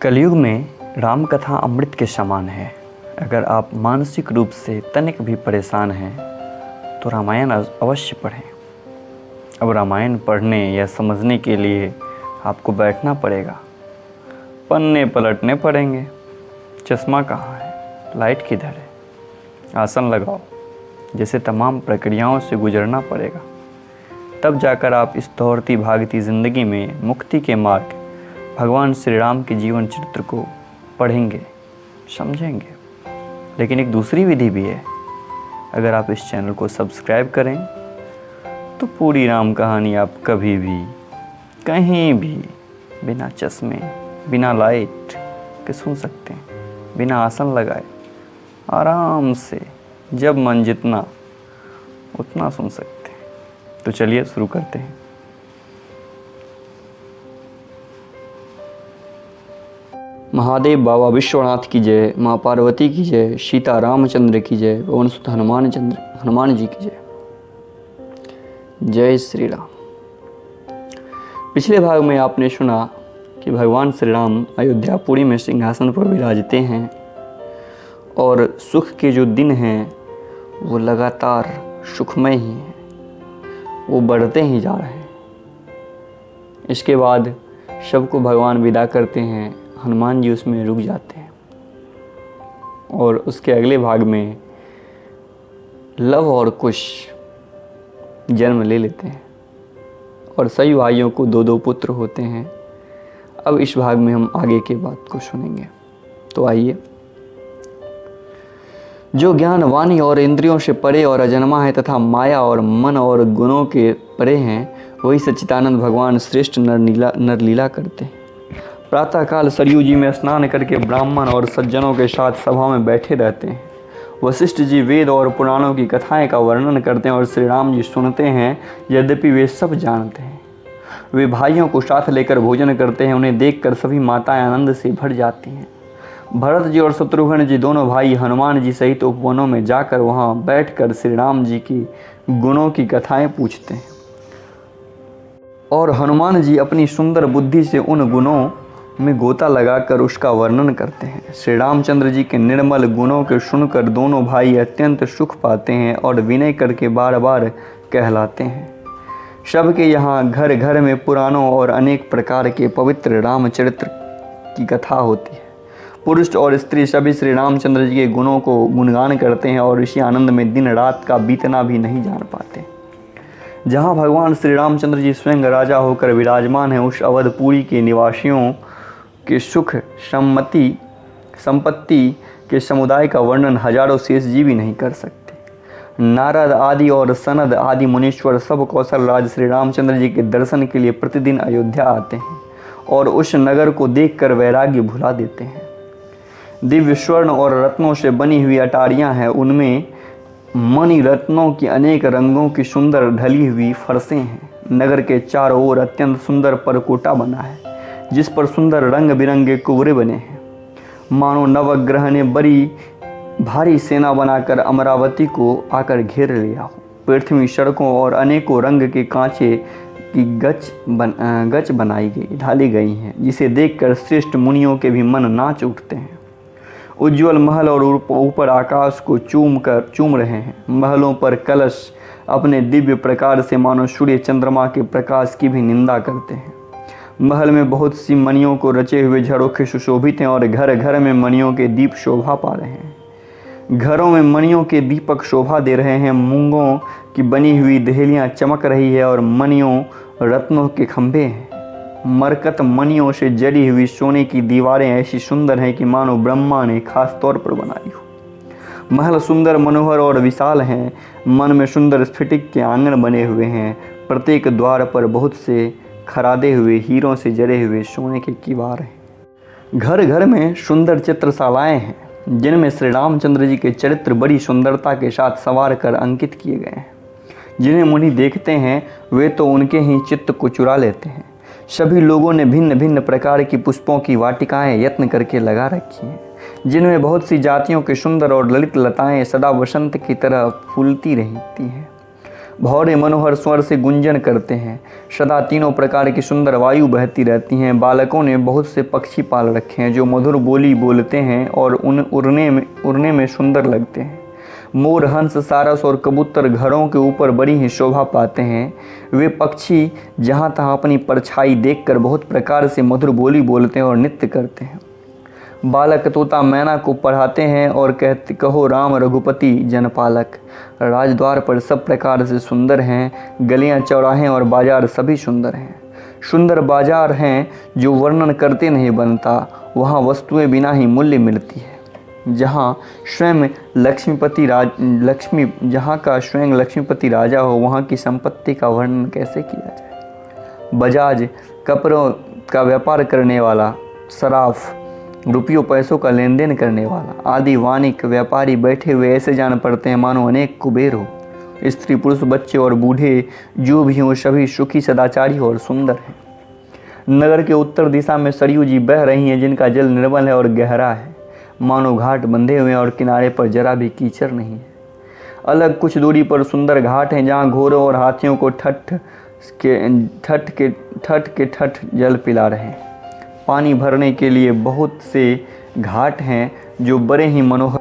कलयुग में राम कथा अमृत के समान है। अगर आप मानसिक रूप से तनिक भी परेशान हैं तो रामायण अवश्य पढ़ें। अब रामायण पढ़ने या समझने के लिए आपको बैठना पड़ेगा, पन्ने पलटने पड़ेंगे। चश्मा कहाँ है, लाइट किधर है, आसन लगाओ, जैसे तमाम प्रक्रियाओं से गुजरना पड़ेगा। तब जाकर आप इस दौड़ती भागती ज़िंदगी में मुक्ति के मार्ग भगवान श्री राम के जीवन चरित्र को पढ़ेंगे, समझेंगे। लेकिन एक दूसरी विधि भी है। अगर आप इस चैनल को सब्सक्राइब करें तो पूरी राम कहानी आप कभी भी कहीं भी बिना चश्मे, बिना लाइट के सुन सकते हैं, बिना आसन लगाए आराम से, जब मन जितना उतना सुन सकते हैं। तो चलिए शुरू करते हैं। महादेव बाबा विश्वनाथ की जय, माँ पार्वती की जय, सीता रामचंद्र की जय, पवन सुत हनुमान जी की जय। जय श्री राम। पिछले भाग में आपने सुना कि भगवान श्री राम अयोध्यापुरी में सिंहासन पर विराजते हैं और सुख के जो दिन हैं वो लगातार सुखमय ही हैं, वो बढ़ते ही जा रहे हैं। इसके बाद सबको भगवान विदा करते हैं, हनुमान जी उसमें रुक जाते हैं और उसके अगले भाग में लव और कुश जन्म ले लेते हैं और सही भाइयों को दो दो पुत्र होते हैं। अब इस भाग में हम आगे के बात को सुनेंगे। तो आइए। जो ज्ञान वाणी और इंद्रियों से परे और अजन्मा है तथा माया और मन और गुणों के परे हैं, वही सच्चिदानंद भगवान श्रेष्ठ नरलीला करते हैं। प्रातःकाल सरयू जी में स्नान करके ब्राह्मण और सज्जनों के साथ सभा में बैठे रहते हैं। वशिष्ठ जी वेद और पुराणों की कथाएं का वर्णन करते हैं और श्री राम जी सुनते हैं, यद्यपि वे सब जानते हैं। वे भाइयों को साथ लेकर भोजन करते हैं। उन्हें देखकर सभी माताएं आनंद से भर जाती हैं। भरत जी और शत्रुघ्न जी दोनों भाई हनुमान जी सहित उपवनों में जाकर वहां बैठकर श्री राम जी की गुणों की कथाएं पूछते हैं और हनुमान जी अपनी सुंदर बुद्धि से उन गुणों में गोता लगाकर उसका वर्णन करते हैं। श्री रामचंद्र जी के निर्मल गुणों के सुनकर दोनों भाई अत्यंत सुख पाते हैं और विनय करके बार बार कहलाते हैं। सबके यहाँ घर घर में पुराणों और अनेक प्रकार के पवित्र रामचरित्र की कथा होती है। पुरुष और स्त्री सभी श्री रामचंद्र जी के गुणों को गुणगान करते हैं और इसी आनंद में दिन रात का बीतना भी नहीं जान पाते। जहाँ भगवान श्री रामचंद्र जी स्वयं राजा होकर विराजमान हैं, उस अवधपुरी के निवासियों के सुख संपत्ति के समुदाय का वर्णन हजारों शेष जी भी नहीं कर सकते। नारद आदि और सनद आदि मुनीश्वर सब कौशल राज श्री रामचंद्र जी के दर्शन के लिए प्रतिदिन अयोध्या आते हैं और उस नगर को देखकर वैराग्य भुला देते हैं। दिव्य स्वर्ण और रत्नों से बनी हुई अटारियां हैं, उनमें मणि रत्नों की अनेक रंगों की सुंदर ढली हुई फरसें हैं। नगर के चारों ओर अत्यंत सुंदर परकोटा बना है, जिस पर सुंदर रंग बिरंगे कुबरे बने हैं। मानो नवग्रह ने बड़ी भारी सेना बनाकर अमरावती को आकर घेर लिया हो। पृथ्वी सड़कों और अनेकों रंग के कांचे की गच ढाली गई हैं, जिसे देखकर श्रेष्ठ मुनियों के भी मन नाच उठते हैं। उज्ज्वल महल और ऊपर आकाश को चूम रहे हैं। महलों पर कलश अपने दिव्य प्रकार से मानो सूर्य चंद्रमा के प्रकाश की भी निंदा करते हैं। महल में बहुत सी मणियों को रचे हुए झरोखे सुशोभित हैं और घर घर में मणियों के दीप शोभा पा रहे हैं। घरों में मणियों के दीपक शोभा दे रहे हैं। मूंगों की बनी हुई देहलियां चमक रही है और मणियों रत्नों के खंभे हैं। मरकत मणियों से जड़ी हुई सोने की दीवारें ऐसी सुंदर हैं कि मानो ब्रह्मा ने खास तौर पर बनाई हो। महल सुंदर, मनोहर और विशाल हैं। मन में सुंदर स्फटिक के आंगन बने हुए हैं। प्रत्येक द्वार पर बहुत से खरादे हुए हीरों से जड़े हुए सोने के किवाड़ हैं। घर घर में सुंदर चित्रशालाएं हैं, जिनमें श्री रामचंद्र जी के चरित्र बड़ी सुंदरता के साथ संवार कर अंकित किए गए हैं। जिन्हें मुनि देखते हैं वे तो उनके ही चित्त को चुरा लेते हैं। सभी लोगों ने भिन्न भिन्न प्रकार की पुष्पों की वाटिकाएं यत्न करके लगा रखी हैं, जिनमें बहुत सी जातियों के सुंदर और ललित लताएं सदा वसंत की तरह फूलती रहती हैं। भौरे मनोहर स्वर से गुंजन करते हैं। सदा तीनों प्रकार की सुंदर वायु बहती रहती हैं। बालकों ने बहुत से पक्षी पाल रखे हैं जो मधुर बोली बोलते हैं और उड़ने में सुंदर लगते हैं। मोर, हंस, सारस और कबूतर घरों के ऊपर बड़ी ही शोभा पाते हैं। वे पक्षी जहाँ तहाँ अपनी परछाई देखकर बहुत प्रकार से मधुर बोली बोलते हैं और नृत्य करते हैं। बालक तोता मैना को पढ़ाते हैं और कहते, कहो राम रघुपति जनपालक। राजद्वार पर सब प्रकार से सुंदर हैं। गलियां, चौराहे और बाजार सभी सुंदर हैं। सुंदर बाजार हैं जो वर्णन करते नहीं बनता। वहाँ वस्तुएं बिना ही मूल्य मिलती है। जहाँ का स्वयं लक्ष्मीपति राजा हो, वहाँ की संपत्ति का वर्णन कैसे किया जाए। बजाज, कपड़ों का व्यापार करने वाला, सराफ, रुपयों पैसों का लेन देन करने वाला आदि वाणिक व्यापारी बैठे हुए ऐसे जान पड़ते हैं मानो अनेक कुबेर हो। स्त्री, पुरुष, बच्चे और बूढ़े जो भी हों सभी सुखी, सदाचारी और सुंदर हैं। नगर के उत्तर दिशा में सरयू जी बह रही हैं जिनका जल निर्मल है और गहरा है, मानो घाट बंधे हुए हैं और किनारे पर जरा भी कीचड़ नहीं है। अलग कुछ दूरी पर सुंदर घाट हैं जहाँ घोड़ों और हाथियों को ठठ जल पिला रहे हैं। पानी भरने के लिए बहुत से घाट हैं जो बड़े ही मनोहर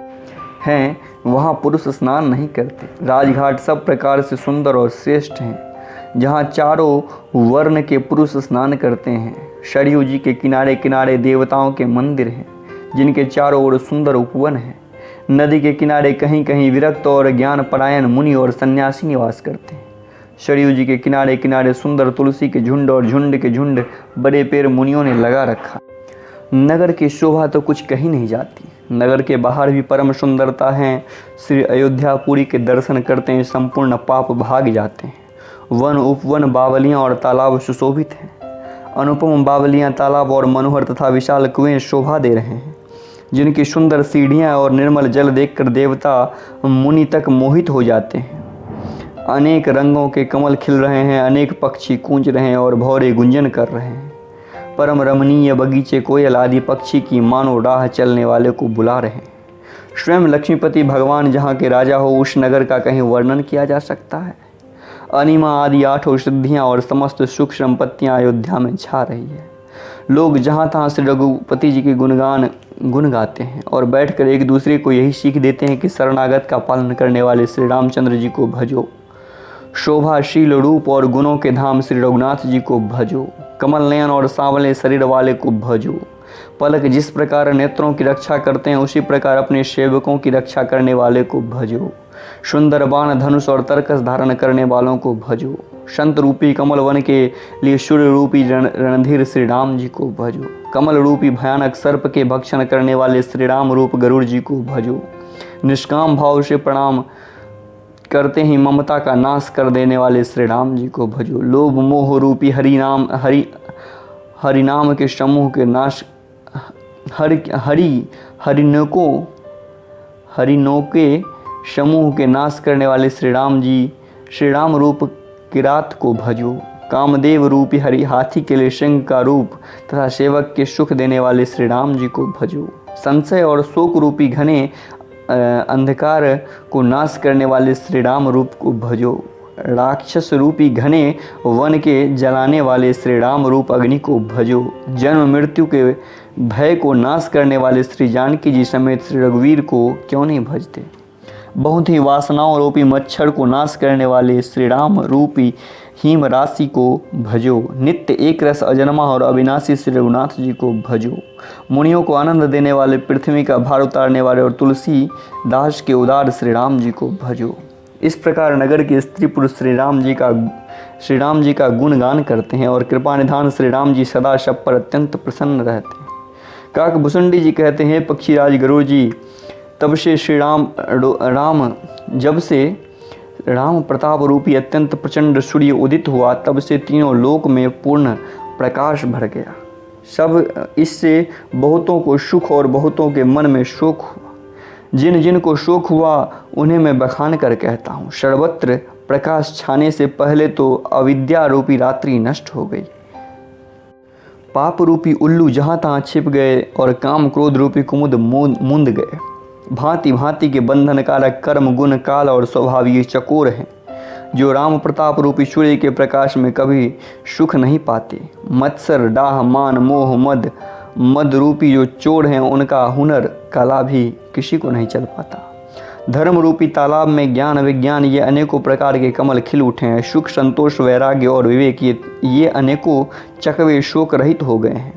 हैं। वहाँ पुरुष स्नान नहीं करते। राजघाट सब प्रकार से सुंदर और श्रेष्ठ हैं जहाँ चारों वर्ण के पुरुष स्नान करते हैं। सरयू जी के किनारे किनारे देवताओं के मंदिर हैं जिनके चारों ओर सुंदर उपवन हैं। नदी के किनारे कहीं कहीं विरक्त और ज्ञान परायण मुनि और सन्यासी निवास करते हैं। सरयू जी के किनारे किनारे सुंदर तुलसी के झुंड और झुंड के झुंड बड़े पेड़ मुनियों ने लगा रखा। नगर की शोभा तो कुछ कही नहीं जाती। नगर के बाहर भी परम सुंदरता है। श्री अयोध्यापुरी के दर्शन करते हैं संपूर्ण पाप भाग जाते हैं। वन, उपवन, बावलियाँ और तालाब सुशोभित हैं। अनुपम बावलियाँ, तालाब और मनोहर तथा विशाल कुएं शोभा दे रहे हैं जिनकी सुंदर सीढ़ियाँ और निर्मल जल देखकर देवता मुनि तक मोहित हो जाते हैं। अनेक रंगों के कमल खिल रहे हैं, अनेक पक्षी कूंज रहे हैं और भौरे गुंजन कर रहे हैं। परम रमणीय बगीचे कोयल आदि पक्षी की मानो राह चलने वाले को बुला रहे हैं। स्वयं लक्ष्मीपति भगवान जहाँ के राजा हो उस नगर का कहीं वर्णन किया जा सकता है। अनिमा आदि 8 सिद्धियाँ और समस्त सुख संपत्तियाँ अयोध्या में छा रही है। लोग जहाँ तहाँ श्री रघुपति जी के गुण गाते हैं और बैठकर एक दूसरे को यही सीख देते हैं कि शरणागत का पालन करने वाले श्री रामचंद्र जी को भजो। शोभाशील रूप और गुणों के धाम श्री रघुनाथ जी को भजो। कमल नयन और सांवले शरीर वाले को भजो। पलक जिस प्रकार नेत्रों की रक्षा करते हैं उसी प्रकार अपने सेवकों की रक्षा करने वाले को भजो। सुंदर बाण, धनुष और तरकस धारण करने वालों को भजो। संत रूपी कमल वन के लिए सूर्य रूपी रणधीर श्री राम जी को भजो। कमल रूपी भयानक सर्प के भक्षण करने वाले श्री राम रूप गरुड़ जी को भजो। निष्काम भाव से प्रणाम करते ही ममता का नाश कर देने वाले श्री राम जी को भजो। लोभ मोह रूपी हरिनाम के समूह के नाश हरिनों के समूह के नाश करने वाले श्री राम रूप किरात को भजो। कामदेव रूपी हरि हाथी के लिए सिंह का रूप तथा सेवक के सुख देने वाले श्री राम जी को भजो। संशय और शोक रूपी घने अंधकार को नाश करने वाले श्री राम रूप को भजो। राक्षस रूपी घने वन के जलाने वाले श्री राम रूप अग्नि को भजो। जन्म मृत्यु के भय को नाश करने वाले श्री जानकी जी समेत श्री रघुवीर को क्यों नहीं भजते। बहुत ही वासनाओं रूपी मच्छर को नाश करने वाले श्री राम रूपी हिम राशि को भजो। नित्य एक रस अजन्मा और अविनाशी श्री रघुनाथ जी को भजो। मुनियों को आनंद देने वाले, पृथ्वी का भार उतारने वाले और तुलसी दास के उदार श्री राम जी को भजो। इस प्रकार नगर के स्त्री पुरुष श्री राम जी का गुणगान करते हैं और कृपा निधान श्री राम जी सदा सब पर अत्यंत प्रसन्न रहते हैं। काकभूषुंडी जी कहते हैं, पक्षीराज गरुड़ जी तब से जब से राम प्रताप रूपी अत्यंत प्रचंड सूर्य उदित हुआ तब से तीनों लोक में पूर्ण प्रकाश भर गया। सब इससे बहुतों को सुख और बहुतों के मन में शोक हुआ। जिन जिन को शोक हुआ उन्हें मैं बखान कर कहता हूँ। सर्वत्र प्रकाश छाने से पहले तो अविद्या रूपी रात्रि नष्ट हो गई। पाप रूपी उल्लू जहाँ तहाँ छिप गए और काम क्रोध रूपी कुमुद मुंद गए। भांति भांति के बंधन कारक कर्म गुण काल और स्वभाव ये चकोर हैं जो राम प्रताप रूपी सूर्य के प्रकाश में कभी सुख नहीं पाते। मत्सर, डाह, मान, मोह, मद रूपी जो चोर हैं, उनका हुनर कला भी किसी को नहीं चल पाता। धर्म रूपी तालाब में ज्ञान, विज्ञान ये अनेकों प्रकार के कमल खिल उठे हैं। सुख, संतोष, वैराग्य और विवेक ये अनेकों चकवे शोक रहित हो गए हैं।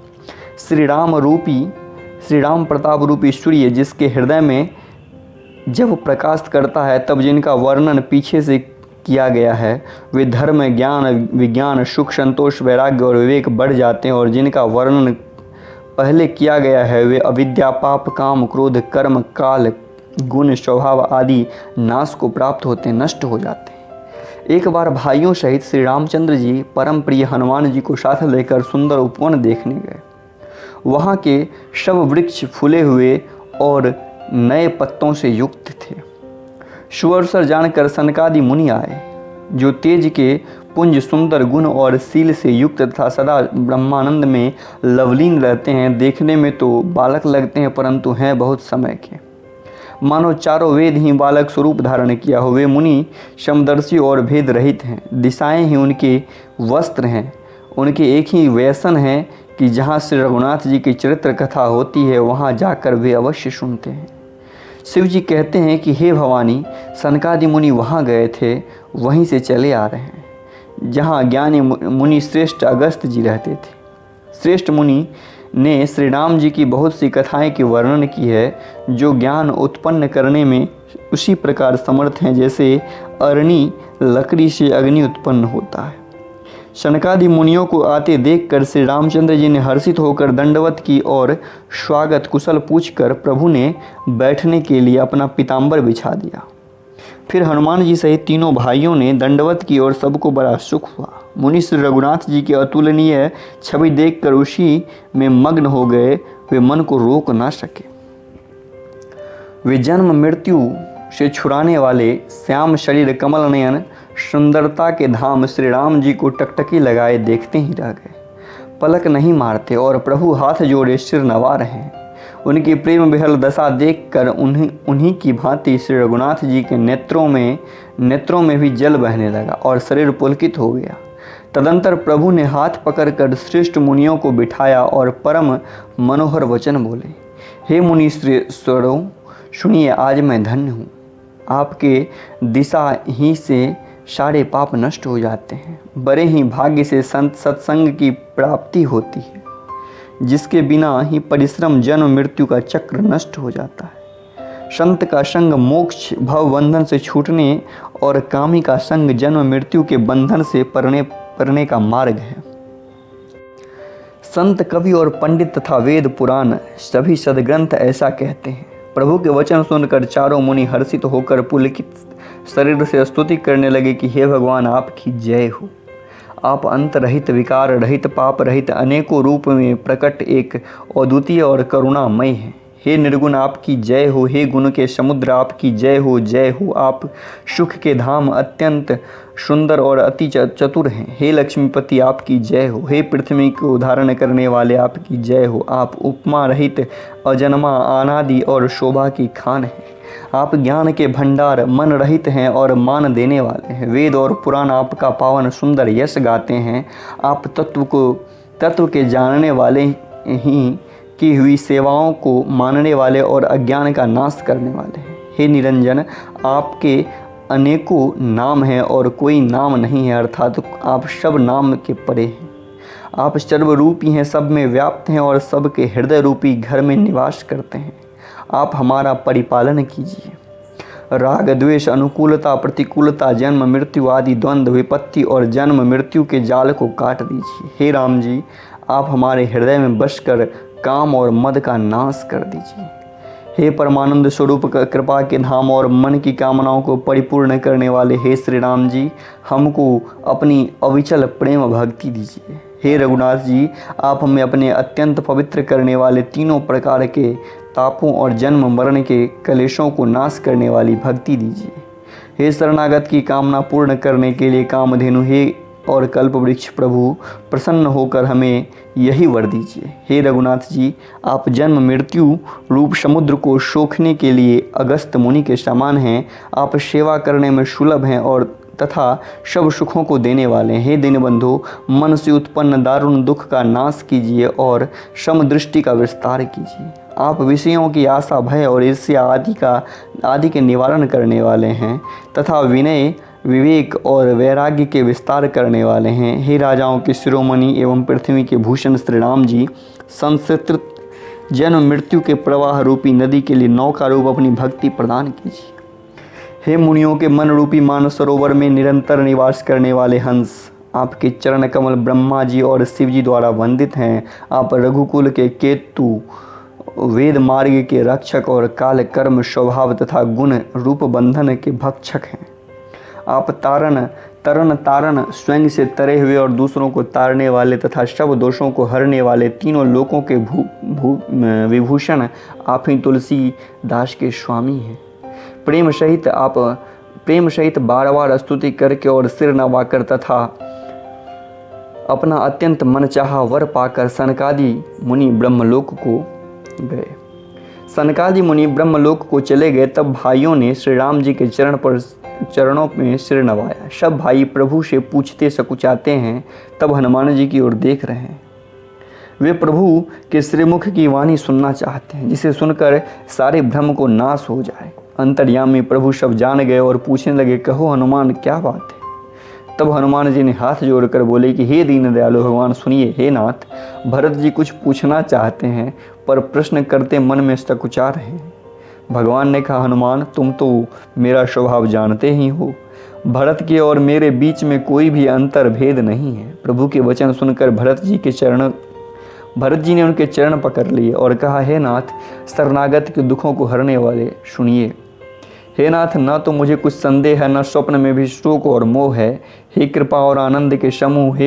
श्री राम प्रताप रूपी सूर्य जिसके हृदय में जब प्रकाश करता है, तब जिनका वर्णन पीछे से किया गया है, वे धर्म, ज्ञान, विज्ञान, सुख, संतोष, वैराग्य और विवेक बढ़ जाते हैं। और जिनका वर्णन पहले किया गया है, वे अविद्या, पाप, काम, क्रोध, कर्म, काल, गुण, स्वभाव आदि नाश को प्राप्त होते, नष्ट हो जाते हैं। एक बार भाइयों सहित श्री रामचंद्र जी परम प्रिय हनुमान जी को साथ लेकर सुंदर उपवन देखने गए। वहाँ के सब वृक्ष फूले हुए और नए पत्तों से युक्त थे। सुअवसर जानकर सनकादि मुनि आए, जो तेज के पुंज, सुंदर गुण और शील से युक्त तथा सदा ब्रह्मानंद में लवलीन रहते हैं। देखने में तो बालक लगते हैं, परंतु हैं बहुत समय के, मानो चारों वेद ही बालक स्वरूप धारण किया हो। वे मुनि समदर्शी और भेद रहित हैं। दिशाएं ही उनके वस्त्र हैं। उनके एक ही व्यसन है कि जहाँ श्री रघुनाथ जी की चरित्र कथा होती है, वहाँ जाकर वे अवश्य सुनते हैं। शिव जी कहते हैं कि हे भवानी, सनकादि मुनि वहाँ गए थे, वहीं से चले आ रहे हैं जहाँ ज्ञानी मुनि श्रेष्ठ अगस्त्य जी रहते थे। श्रेष्ठ मुनि ने श्री राम जी की बहुत सी कथाएं की वर्णन की है, जो ज्ञान उत्पन्न करने में उसी प्रकार समर्थ हैं जैसे अरणी लकड़ी से अग्नि उत्पन्न होता है। सनकादि मुनियों को आते देखकर श्री रामचंद्र जी ने हर्षित होकर दंडवत की और स्वागत कुशल पूछकर प्रभु ने बैठने के लिए अपना पीताम्बर बिछा दिया। फिर हनुमान जी सहित तीनों भाइयों ने दंडवत की और सबको बड़ा सुख हुआ। मुनि श्री रघुनाथ जी की अतुलनीय छवि देखकर उसी में मग्न हो गए, वे मन को रोक ना सके। वे जन्म मृत्यु से छुड़ाने वाले श्याम शरीर, कमल नयन, सुंदरता के धाम श्री राम जी को टकटकी लगाए देखते ही रह गए। पलक नहीं मारते और प्रभु हाथ जोड़े सिर नवा रहे हैं। उनकी प्रेम विहल दशा देखकर उन्हीं की भांति श्री रघुनाथ जी के नेत्रों में भी जल बहने लगा और शरीर पुलकित हो गया। तदंतर प्रभु ने हाथ पकड़कर श्रेष्ठ मुनियों को बिठाया और परम मनोहर वचन बोले, हे मुनि श्रेष्ठों, सुनिए, आज मैं धन्य हूँ। आपके दिशा ही से सारे पाप नष्ट हो जाते हैं। बड़े ही भाग्य से संत सत्संग की प्राप्ति होती है, जिसके बिना ही परिश्रम जन्म मृत्यु का चक्र नष्ट हो जाता है। संत का संग मोक्ष भव बंधन से छूटने और कामी का संग जन्म मृत्यु के बंधन से परने का मार्ग है। संत, कवि और पंडित तथा वेद पुराण सभी सदग्रंथ ऐसा कहते हैं। प्रभु के वचन सुनकर चारों मुनि हर्षित होकर पुलकित शरीर से स्तुति करने लगे कि हे भगवान, आपकी जय हो। आप अंत रहित, विकार रहित, पाप रहित, अनेकों रूप में प्रकट एक अद्वितीय और करुणामय हैं। हे निर्गुण, आपकी जय हो। हे गुण के समुद्र, आपकी जय हो, जय हो। आप सुख के धाम, अत्यंत सुंदर और अति चतुर हैं। हे लक्ष्मीपति, आपकी जय हो। हे पृथ्वी को धारण करने वाले, आपकी जय हो। आप उपमा रहित, अजन्मा, अनादि और शोभा की खान हैं। आप ज्ञान के भंडार, मन रहित हैं और मान देने वाले हैं। वेद और पुराण आपका पावन सुंदर यश गाते हैं। आप तत्व के जानने वाले ही की हुई सेवाओं को मानने वाले और अज्ञान का नाश करने वाले हैं। हे निरंजन, आपके अनेकों नाम हैं और कोई नाम नहीं है, अर्थात आप सब नाम के परे हैं। आप सर्वरूपी हैं, सब में व्याप्त हैं और सबके हृदय रूपी घर में निवास करते हैं। आप हमारा परिपालन कीजिए। राग, द्वेष, अनुकूलता, प्रतिकूलता, जन्म मृत्यु आदि द्वंद्व, विपत्ति और जन्म मृत्यु के जाल को काट दीजिए। हे राम जी, आप हमारे हृदय में बसकर काम और मद का नाश कर दीजिए। हे परमानंद स्वरूप, कृपा के धाम और मन की कामनाओं को परिपूर्ण करने वाले हे श्री राम जी, हमको अपनी अविचल प्रेम भक्ति दीजिए। हे रघुनाथ जी, आप हमें अपने अत्यंत पवित्र करने वाले तीनों प्रकार के तापों और जन्म मरण के कलेशों को नाश करने वाली भक्ति दीजिए। हे शरणागत की कामना पूर्ण करने के लिए कामधेनु, हे और कल्प वृक्ष प्रभु, प्रसन्न होकर हमें यही वर दीजिए। हे रघुनाथ जी, आप जन्म मृत्यु रूप समुद्र को सोखने के लिए अगस्त मुनि के समान हैं। आप सेवा करने में सुलभ हैं और तथा सब सुखों को देने वाले हैं। हे दीनबंधु, मन से उत्पन्न दारुण दुख का नाश कीजिए और समदृष्टि का विस्तार कीजिए। आप विषयों की आशा, भय और ईर्ष्या आदि के निवारण करने वाले हैं तथा विनय, विवेक और वैराग्य के विस्तार करने वाले हैं। हे राजाओं के शिरोमणि एवं पृथ्वी के भूषण श्री राम जी, संस्कृत जन्म मृत्यु के प्रवाह रूपी नदी के लिए नौका रूप अपनी भक्ति प्रदान कीजिए। हे मुनियों के मन रूपी मानस सरोवर में निरंतर निवास करने वाले हंस, आपके चरण कमल ब्रह्मा जी और शिव जी द्वारा वंदित हैं। आप रघुकुल के केतु, वेद मार्ग के रक्षक और काल कर्म स्वभाव तथा गुण रूप बंधन के भक्षक हैं। आप तारण स्वयं से तरे हुए और दूसरों को तारने वाले तथा सब दोषों को हरने वाले, तीनों लोकों के विभूषण आप ही तुलसी दास के स्वामी हैं। प्रेम सहित बार बार स्तुति करके और सिर नवाकर तथा अपना अत्यंत मनचाहा वर पाकर सनकादि मुनि ब्रह्मलोक को गए। सनकादि मुनि ब्रह्मलोक को चले गए। तब भाइयों ने श्री राम जी के चरणों में सिर नवाया। सब भाई प्रभु से पूछते सकुचाते हैं, तब हनुमान जी की ओर देख रहे हैं। वे प्रभु के श्रीमुख की वाणी सुनना चाहते हैं, जिसे सुनकर सारे भ्रम को नाश हो जाए। अंतर्यामी प्रभु सब जान गए और पूछने लगे, कहो हनुमान, क्या बात है? तब हनुमान जी ने हाथ जोड़कर बोले कि हे दीन दयालु भगवान, सुनिए। हे नाथ, भरत जी कुछ पूछना चाहते हैं पर प्रश्न करते मन में सकुचा रहे हैं। भगवान ने कहा, हनुमान, तुम तो मेरा स्वभाव जानते ही हो। भरत के और मेरे बीच में कोई भी अंतर भेद नहीं है। प्रभु के वचन सुनकर भरत जी ने उनके चरण पकड़ लिए और कहा, हे नाथ, शरणागत के दुखों को हरने वाले, सुनिए। हे नाथ, न तो मुझे कुछ संदेह है, न स्वप्न में भी शोक और मोह है। हे कृपा और आनंद के समूह,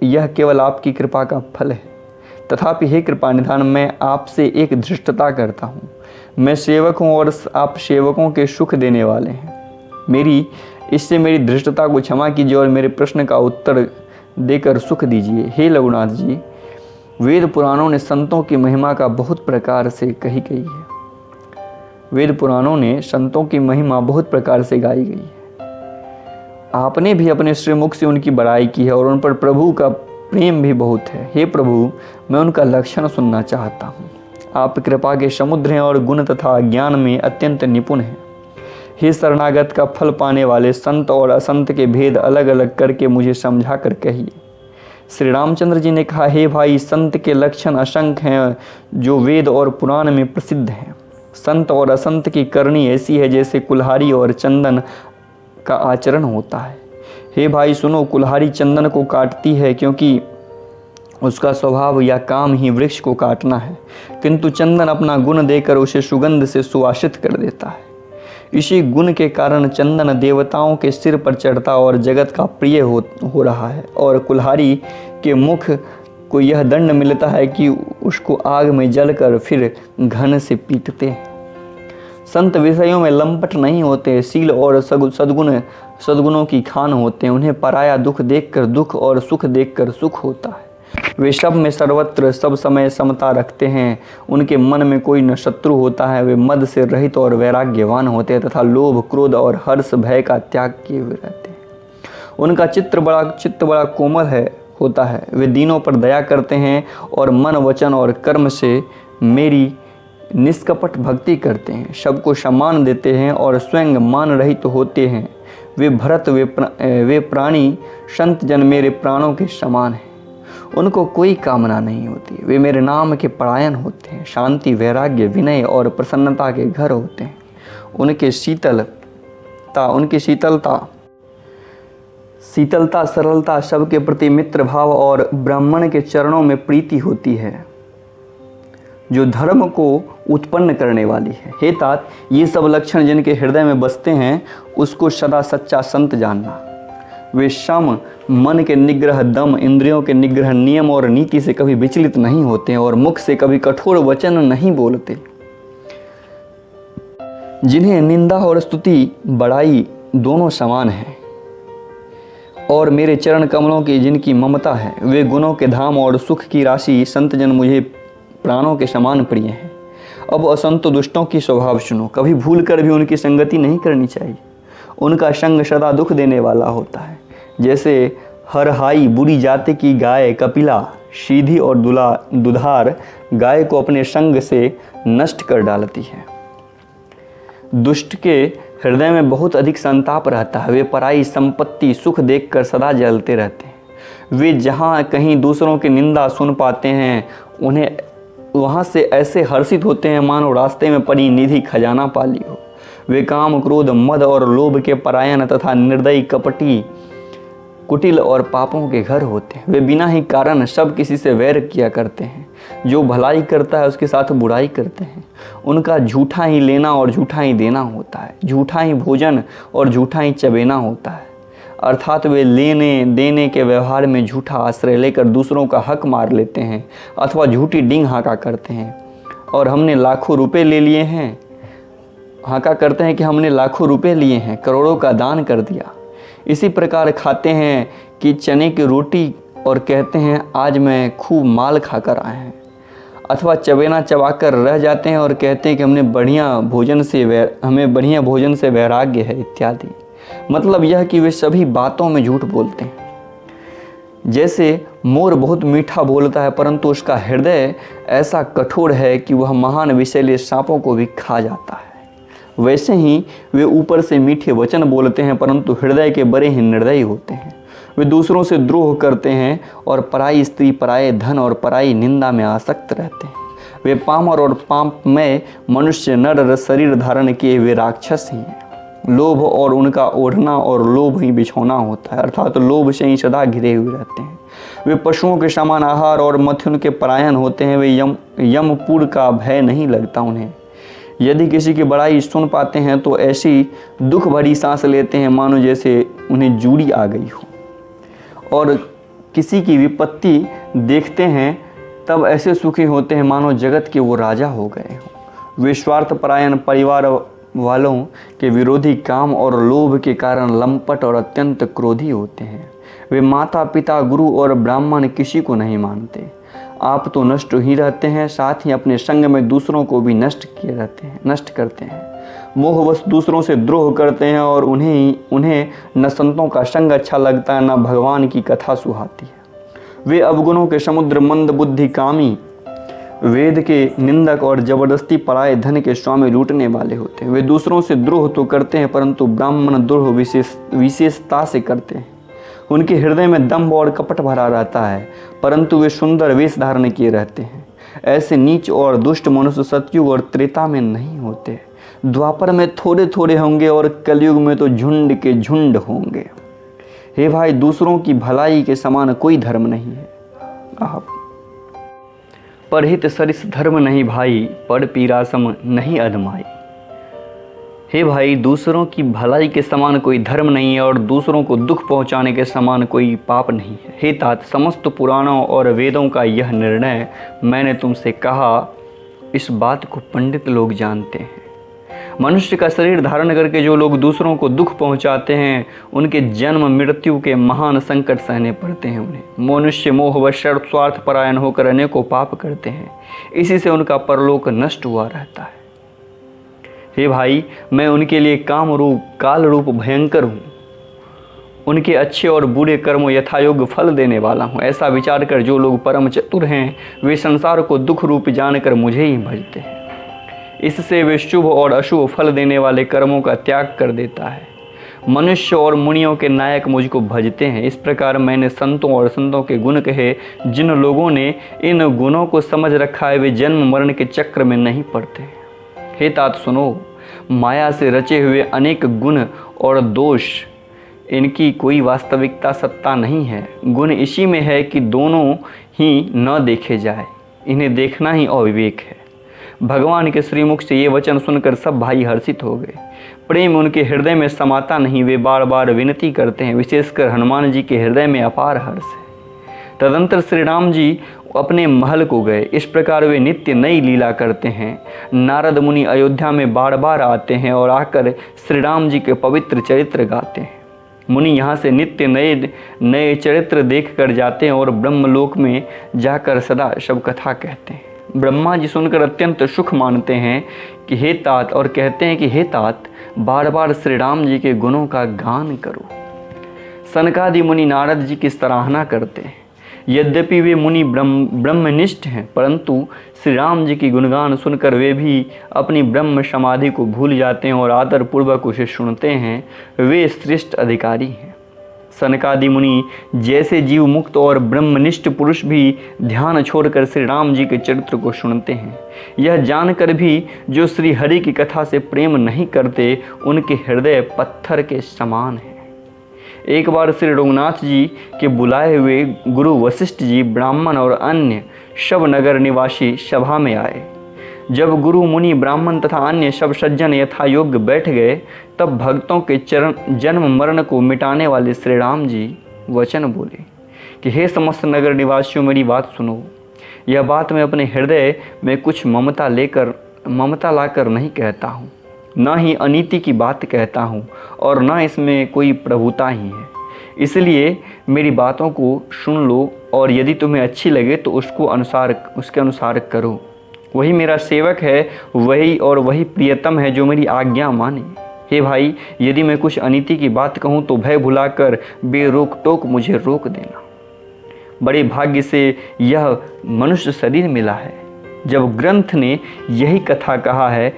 यह केवल आपकी कृपा का फल है। तथापि हे कृपा निधान, मैं आपसे एक धृष्टता करता हूँ। मैं सेवक हूँ और आप सेवकों के सुख देने वाले हैं। इससे मेरी धृष्टता को क्षमा कीजिए और मेरे प्रश्न का उत्तर देकर सुख दीजिए। हे रघुनाथ जी, वेद पुराणों ने संतों की महिमा का बहुत प्रकार से कही गई है। वेद पुराणों ने संतों की महिमा बहुत प्रकार से गाई गई है। आपने भी अपने श्रीमुख से उनकी बड़ाई की है और उन पर प्रभु का प्रेम भी बहुत है। हे प्रभु, मैं उनका लक्षण सुनना चाहता हूँ। आप कृपा के समुद्र हैं और गुण तथा ज्ञान में अत्यंत निपुण हैं। हे शरणागत का फल पाने वाले, संत और असंत के भेद अलग अलग करके मुझे समझा कर कहिए। श्री रामचंद्र जी ने कहा, हे भाई, संत के लक्षण असंख्य हैं जो वेद और पुराण में प्रसिद्ध हैं। संत और असंत की करनी ऐसी है जैसे कुल्हाड़ी और चंदन का आचरण होता है। हे भाई सुनो, कुल्हाड़ी चंदन को काटती है क्योंकि उसका स्वभाव या काम ही वृक्ष को काटना है, किंतु चंदन अपना गुण देकर उसे सुगंध से सुवासित कर देता है। इसी गुण के कारण चंदन देवताओं के सिर पर चढ़ता और जगत का प्रिय हो रहा है, और कुल्हाड़ी के मुख को यह दंड मिलता है कि उसको आग में जलकर फिर घन से पीटते हैं। संत विषयों में लंपट नहीं होते, शील और सद्गुणों की खान होते हैं। उन्हें पराया दुख देखकर दुख और सुख देखकर सुख होता है। वे सब में सर्वत्र सब समय समता रखते हैं। उनके मन में कोई न शत्रु होता है। वे मद से रहित और वैराग्यवान होते हैं तथा लोभ, क्रोध और हर्ष, भय का त्याग किए हुए रहते हैं। उनका चित्त बड़ा कोमल होता है। वे दीनों पर दया करते हैं और मन, वचन और कर्म से मेरी निष्कपट भक्ति करते हैं। सबको सम्मान देते हैं और स्वयं मान रहित होते हैं। वे प्राणी संत जन मेरे प्राणों के समान हैं। उनको कोई कामना नहीं होती। वे मेरे नाम के परायण होते हैं। शांति, वैराग्य, विनय और प्रसन्नता के घर होते हैं। उनकी शीतलता, सरलता, सबके प्रति मित्र भाव और ब्राह्मण के चरणों में प्रीति होती है, जो धर्म को उत्पन्न करने वाली है। हे तात, ये सब लक्षण जिनके हृदय में बसते हैं, उसको सदा सच्चा संत जानना। वे सम, मन के निग्रह, दम, इंद्रियों के निग्रह, नियम और नीति से कभी विचलित नहीं होते हैं और मुख से कभी कठोर वचन नहीं बोलते। जिन्हें निंदा और स्तुति, बड़ाई दोनों समान है, और मेरे चरण कमलों की जिनकी ममता है, वे गुणों के धाम और सुख की राशि संतजन मुझे प्राणों के समान प्रिय हैं। अब असंत दुष्टों की स्वभाव सुनो। कभी भूल कर भी उनकी संगति नहीं करनी चाहिए उनका संग सदा दुख देने वाला होता है। जैसे हरहाई बुरी जाति की गाय कपिला सीधी और दुधार गाय को अपने संग से नष्ट कर डालती है। दुष्ट के हृदय में बहुत अधिक संताप रहता है। वे पराई संपत्ति सुख देखकर सदा जलते रहते हैं। वे जहाँ कहीं दूसरों की निंदा सुन पाते हैं उन्हें वहाँ से ऐसे हर्षित होते हैं मानो रास्ते में पड़ी निधि खजाना पा ली हो। वे काम क्रोध मद और लोभ के परायण तथा निर्दयी कपटी कुटिल और पापों के घर होते हैं। वे बिना ही कारण सब किसी से वैर किया करते हैं। जो भलाई करता है उसके साथ बुराई करते हैं। उनका झूठा ही लेना और झूठा ही देना होता है। झूठा ही भोजन और झूठा ही चबेना होता है। अर्थात वे लेने देने के व्यवहार में झूठा आश्रय लेकर दूसरों का हक मार लेते हैं अथवा झूठी डींग हाका करते हैं और हमने लाखों रुपए ले लिए हैं। हाका करते हैं कि हमने लाखों रुपए लिए हैं, करोड़ों का दान कर दिया। इसी प्रकार खाते हैं कि चने की रोटी और कहते हैं आज मैं खूब माल खाकर आए हैं, अथवा चबेना चबाकर रह जाते हैं और कहते हैं कि हमें बढ़िया भोजन से वैराग्य है इत्यादि। मतलब यह कि वे सभी बातों में झूठ बोलते हैं। जैसे मोर बहुत मीठा बोलता है परंतु उसका हृदय ऐसा कठोर है कि वह महान विषैले सांपों को भी खा जाता है, वैसे ही वे ऊपर से मीठे वचन बोलते हैं परंतु हृदय के बड़े ही निर्दयी होते हैं। वे दूसरों से द्रोह करते हैं और पराई स्त्री, पराये धन और पराई निंदा में आसक्त रहते हैं। वे पामर और पापमय मनुष्य नर शरीर धारण किए वे राक्षस ही हैं। लोभ और उनका ओढ़ना और लोभ ही बिछौना होता है, अर्थात लोभ से ही सदा घिरे हुए रहते हैं। वे पशुओं के समान आहार और मथुन के परायण होते हैं। वे यमपुर का भय नहीं लगता उन्हें। यदि किसी की बड़ाई सुन पाते हैं तो ऐसी दुख भरी सांस लेते हैं मानो जैसे उन्हें जूड़ी आ गई हो, और किसी की विपत्ति देखते हैं तब ऐसे सुखी होते हैं मानो जगत के वो राजा हो गए हों। वे स्वार्थपरायण परिवार वालों के विरोधी काम और लोभ के कारण लंपट और अत्यंत क्रोधी होते हैं। वे माता पिता गुरु और ब्राह्मण किसी को नहीं मानते। आप तो नष्ट ही रहते हैं, साथ ही अपने संग में दूसरों को भी नष्ट करते हैं। मोहवश दूसरों से द्रोह करते हैं और उन्हें न संतों का संग अच्छा लगता है न भगवान की कथा सुहाती है। वे अवगुणों के समुद्र, मंद बुद्धि, कामी, वेद के निंदक और जबरदस्ती पराये धन के स्वामी लूटने वाले होते हैं। वे दूसरों से द्रोह तो करते हैं परंतु ब्राह्मण द्रोह विशेषता से करते हैं। उनके हृदय में दंभ और कपट भरा रहता है परंतु वे सुंदर वेश धारण किए रहते हैं। ऐसे नीच और दुष्ट मनुष्य सतयुग और त्रेता में नहीं होते। द्वापर में थोड़े थोड़े होंगे और कलयुग में तो झुंड के झुंड होंगे। हे भाई, दूसरों की भलाई के समान कोई धर्म नहीं है। आप परहित सरिस धर्म नहीं भाई, पर पीरा सम नहीं अधमाई। हे भाई, दूसरों की भलाई के समान कोई धर्म नहीं है और दूसरों को दुख पहुंचाने के समान कोई पाप नहीं है। हे तात, समस्त पुराणों और वेदों का यह निर्णय मैंने तुमसे कहा, इस बात को पंडित लोग जानते हैं। मनुष्य का शरीर धारण करके जो लोग दूसरों को दुख पहुंचाते हैं उनके जन्म मृत्यु के महान संकट सहने पड़ते हैं उन्हें। मनुष्य मोहवश स्वार्थ परायण होकर अनेकों पाप करते हैं, इसी से उनका परलोक नष्ट हुआ रहता है। हे भाई, मैं उनके लिए काम रूप काल रूप भयंकर हूँ। उनके अच्छे और बुरे कर्मों यथायोग्य फल देने वाला हूँ। ऐसा विचार कर जो लोग परम चतुर हैं वे संसार को दुख रूप जानकर मुझे ही भजते हैं। इससे वे शुभ और अशुभ फल देने वाले कर्मों का त्याग कर देता है। मनुष्य और मुनियों के नायक मुझको भजते हैं। इस प्रकार मैंने संतों और संतों के गुण कहे। जिन लोगों ने इन गुणों को समझ रखा है वे जन्म मरण के चक्र में नहीं पड़ते। हे तात सुनो, माया से रचे हुए अनेक गुण और दोष, इनकी कोई वास्तविकता सत्ता नहीं है। गुण इसी में है कि दोनों ही न देखे जाए, इन्हें देखना ही अविवेक है। भगवान के श्रीमुख से ये वचन सुनकर सब भाई हर्षित हो गए। प्रेम उनके हृदय में समाता नहीं, वे बार बार विनती करते हैं। विशेषकर हनुमान जी के हृदय में अपार हर्ष है। तदंतर श्री राम जी अपने महल को गए। इस प्रकार वे नित्य नई लीला करते हैं। नारद मुनि अयोध्या में बार बार आते हैं और आकर श्री राम जी के पवित्र चरित्र गाते हैं। मुनि यहाँ से नित्य नए चरित्र देख कर जाते हैं और ब्रह्मलोक में जाकर सदा शब कथा कहते हैं। ब्रह्मा जी सुनकर अत्यंत सुख मानते हैं कि हे तात, और कहते हैं कि हे तात, बार बार श्री राम जी के गुणों का गान करो। सनकादि मुनि नारद जी की सराहना करते हैं। यद्यपि वे मुनि ब्रह्मनिष्ठ हैं, परंतु श्री राम जी की गुणगान सुनकर वे भी अपनी ब्रह्म समाधि को भूल जाते हैं और आदर पूर्वक उसे सुनते हैं। वे श्रेष्ठ अधिकारी हैं। सनकादि मुनि जैसे जीव मुक्त और ब्रह्मनिष्ठ पुरुष भी ध्यान छोड़कर श्री राम जी के चरित्र को सुनते हैं। यह जानकर भी जो श्री हरि की कथा से प्रेम नहीं करते, उनके हृदय पत्थर के समान है। एक बार श्री रघुनाथ जी के बुलाए हुए गुरु वशिष्ठ जी, ब्राह्मण और अन्य सब नगर निवासी सभा में आए। जब गुरु मुनि ब्राह्मण तथा अन्य सब सज्जन यथा योग्य बैठ गए, तब भक्तों के जन्म मरण को मिटाने वाले श्री राम जी वचन बोले कि हे समस्त नगर निवासियों, मेरी बात सुनो। यह बात मैं अपने हृदय में कुछ ममता लाकर नहीं कहता हूँ, न ही अनीति की बात कहता हूँ, और न इसमें कोई प्रभुता ही है। इसलिए मेरी बातों को सुन लो, और यदि तुम्हें अच्छी लगे तो उसके अनुसार करो। वही मेरा सेवक है, वही प्रियतम है जो मेरी आज्ञा माने। हे भाई, यदि मैं कुछ अनीति की बात कहूँ तो भय भुलाकर बेरोक टोक मुझे रोक देना। बड़े भाग्य से यह मनुष्य शरीर मिला है। जब ग्रंथ ने यही कथा कहा है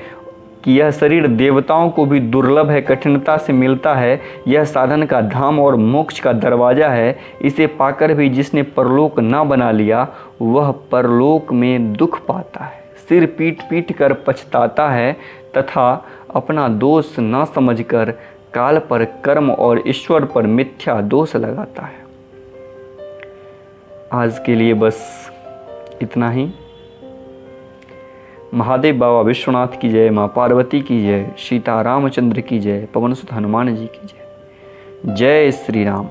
कि यह शरीर देवताओं को भी दुर्लभ है, कठिनता से मिलता है, यह साधन का धाम और मोक्ष का दरवाज़ा है, इसे पाकर भी जिसने परलोक न बना लिया, वह परलोक में दुख पाता है, सिर पीट कर पछताता है, तथा अपना दोष न समझकर काल पर, कर्म और ईश्वर पर मिथ्या दोष लगाता है। आज के लिए बस इतना ही। महादेव बाबा विश्वनाथ की जय, माँ पार्वती की जय, सीता रामचंद्र की जय, पवन सुत हनुमान जी की जय। जय श्री राम।